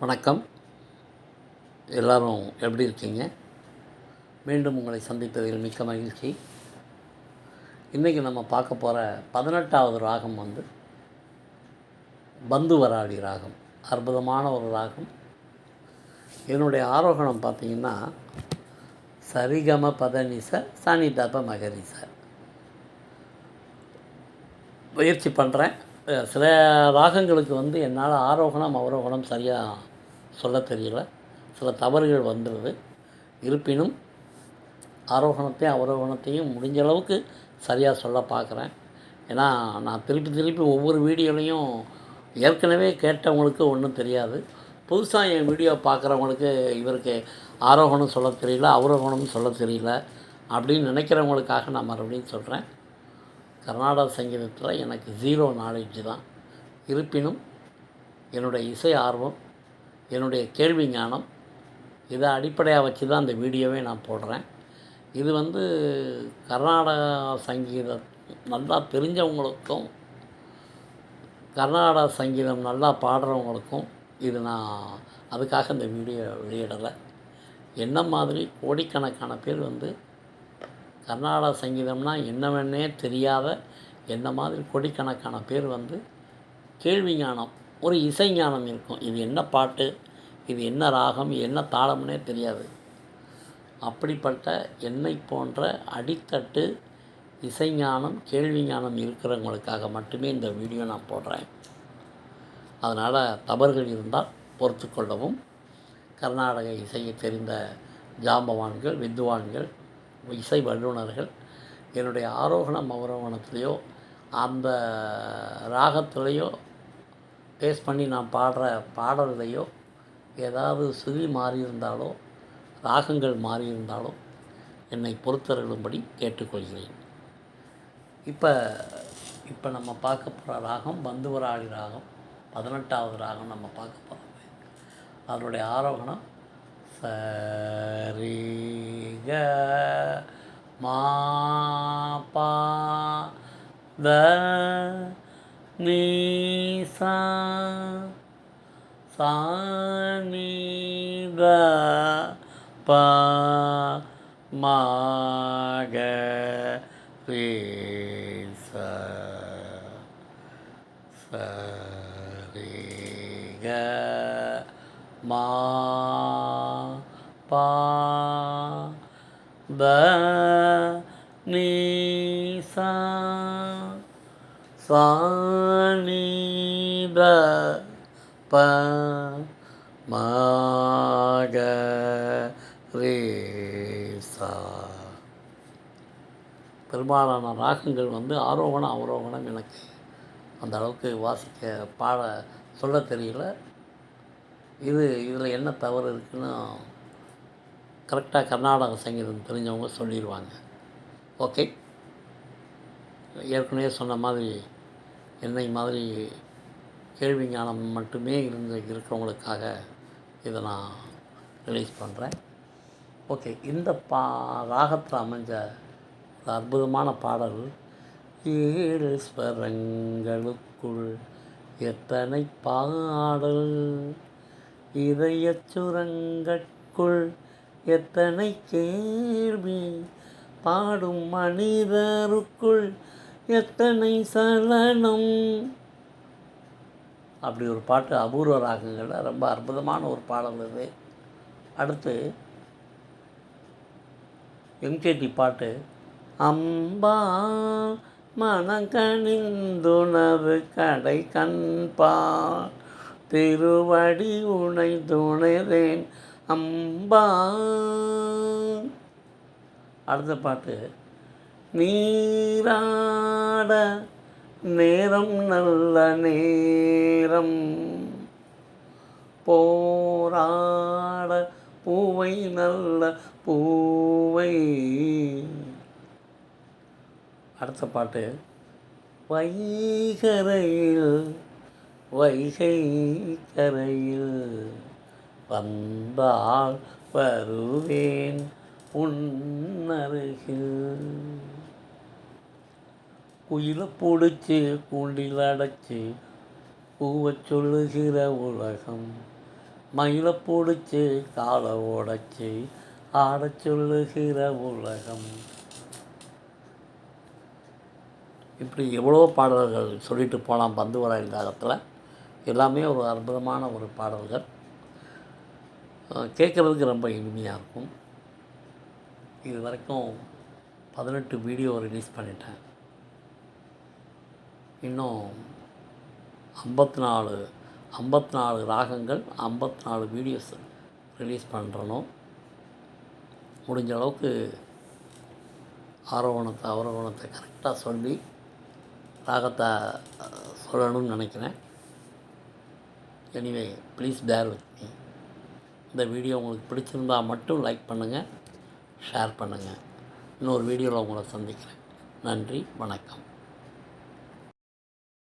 வணக்கம். எல்லோரும் எப்படி இருக்கீங்க? மீண்டும் உங்களை சந்திப்பதில் மிக்க மகிழ்ச்சி. இன்றைக்கி நம்ம பார்க்க போகிற 18வது ராகம் பந்துவராளி ராகம். அற்புதமான ஒரு ராகம். என்னுடைய ஆரோகணம் பார்த்திங்கன்னா சரிகம பதனிச சனிதப மகரிச. முயற்சி பண்ணுறேன். சில ராகங்களுக்கு என்னால் ஆரோகணம் அவரோகணம் சரியாக சொல்ல தெரியல. சில தவறுகள் வந்துடுது. இருப்பினும் ஆரோகணத்தையும் அவரோகணத்தையும் முடிஞ்ச அளவுக்கு சரியாக சொல்ல பார்க்குறேன். ஏன்னா நான் திருப்பி ஒவ்வொரு வீடியோலையும் ஏற்கனவே கேட்டவங்களுக்கு ஒன்றும் தெரியாது. புதுசாக என் வீடியோ பார்க்குறவங்களுக்கு இவருக்கு ஆரோகணம் சொல்ல தெரியல, அவரோகணம் சொல்ல தெரியல அப்படின்னு நினைக்கிறவங்களுக்காக நான் மறுபடியும் சொல்கிறேன். கர்நாடக சங்கீதத்தில் எனக்கு 0 நாலேஜ் தான். இருப்பினும் என்னுடைய இசை ஆர்வம், என்னுடைய கேள்வி ஞானம், இதை அடிப்படையாக வச்சு தான் அந்த வீடியோவே நான் போடுறேன். இது கர்நாடக சங்கீதம் நல்லா தெரிஞ்சவங்களுக்கும் கர்நாடக சங்கீதம் நல்லா பாடுறவங்களுக்கும் இது நான் அதுக்காக இந்த வீடியோ வெளியிடலை. என்ன மாதிரி கோடிக்கணக்கான பேர் கர்நாடக சங்கீதம்னா என்னவென்னே தெரியாத என்ன மாதிரி கோடிக்கணக்கான பேர் கேள்வி ஞானம், ஒரு இசை ஞானம் இருக்கும். இது என்ன பாட்டு, இது என்ன ராகம், என்ன தாளம்னே தெரியாது. அப்படிப்பட்ட என்னை போன்ற அடித்தட்டு இசைஞானம், கேள்வி ஞானம் இருக்கிறவங்களுக்காக மட்டுமே இந்த வீடியோ நான் போடுறேன். அதனால் தவறுகள் இருந்தால் பொறுத்து கொள்ளவும். கர்நாடக இசையை தெரிந்த ஜாம்பவான்கள், வித்வான்கள், இசை வல்லுநர்கள் என்னுடைய ஆரோகணம் அவரோகணத்துலேயோ அந்த ராகத்துலேயோ பேஸ் பண்ணி நான் பாடுற பாடல்லையோ ஏதாவது சுழி மாறியிருந்தாலோ ராகங்கள் மாறியிருந்தாலோ என்னை பொறுத்தருளும்படி கேட்டுக்கொள்கிறேன். இப்போ நம்ம பார்க்க போகிற ராகம் பந்துவராளி ராகம். 18வது ராகம் நம்ம பார்க்க போகிறோம். அதனுடைய ஆரோகணம் சரி க மா பா த நீ சா சா நீ த ப மா க ரே ச ச ரே க மா பா த நீ சா சா நீ த ப மா க ரே சா. பெரும்பாலான ராகங்கள் ஆரோகணம் அவரோகணம் எனக்கு அந்த அளவுக்கு வாசிக்க பாட சொல்ல தெரியல. இதில் என்ன தவறு இருக்குன்னு கரெக்டாக கர்நாடக சங்கீதம் தெரிஞ்சவங்க சொல்லிடுவாங்க. ஓகே. ஏற்கனவே சொன்ன மாதிரி என்னை மாதிரி கேள்வி ஞானம் மட்டுமே இருக்கிறவங்களுக்காக இதை நான் ரிலீஸ் பண்ணுறேன். ஓகே. இந்த ராகத்தில் அமைஞ்ச ஒரு அற்புதமான பாடல் 7 ஸ்வரங்களுக்குள் எத்தனை பாடல், இதயச் சுரங்கட்குள் எத்தனை கேள்வி, பாடும் மனிதருக்குள் எத்தனை சலனம். அப்படி ஒரு பாட்டு அபூர்வ ராகங்களில் ரொம்ப அற்புதமான ஒரு பாடல் இது. அடுத்து எம்கேடி பாட்டு அம்பா மனங்கனிந்துணவு கடை கண்பால் திருவடி உனை துணைதேன் அம்பா. அடுத்த பாட்டு நீராட நேரம் நல்ல நேரம், போராட பூவை நல்ல பூவை. அடுத்த பாட்டு வைகரையில் வைகை கரையில் வந்தால் வருவேன் உன்னருகில். குயிலை பிடிச்சி கூண்டில் அடைச்சி பூவை சொல்லுகிற உலகம் மயிலை பிடிச்சி காலை உடைச்சி ஆடச் சொல்லுகிற உலகம். இப்படி எவ்வளோ பாடல்கள் சொல்லிட்டு போகலாம் பந்துவராயன் ராகத்தில். எல்லாமே ஒரு அற்புதமான ஒரு பாடல்கள், கேட்குறதுக்கு ரொம்ப இனிமையாக இருக்கும். இது வரைக்கும் 18 வீடியோ ரிலீஸ் பண்ணிட்டேன். இன்னும் 54 ராகங்கள் 54 வீடியோஸ் ரிலீஸ் பண்ணுறணும். முடிஞ்ச அளவுக்கு ஆரோகணத்தை அவரோகணத்தை கரெக்டாக சொல்லி ராகத்தை சொல்லணும்னு நினைக்கிறேன். Anyway please bear with me. இந்த வீடியோ உங்களுக்கு பிடிச்சிருந்தால் மட்டும் லைக் பண்ணுங்கள், ஷேர் பண்ணுங்கள். இன்னொரு வீடியோவில் உங்களை சந்திக்கிறேன். நன்றி, வணக்கம்.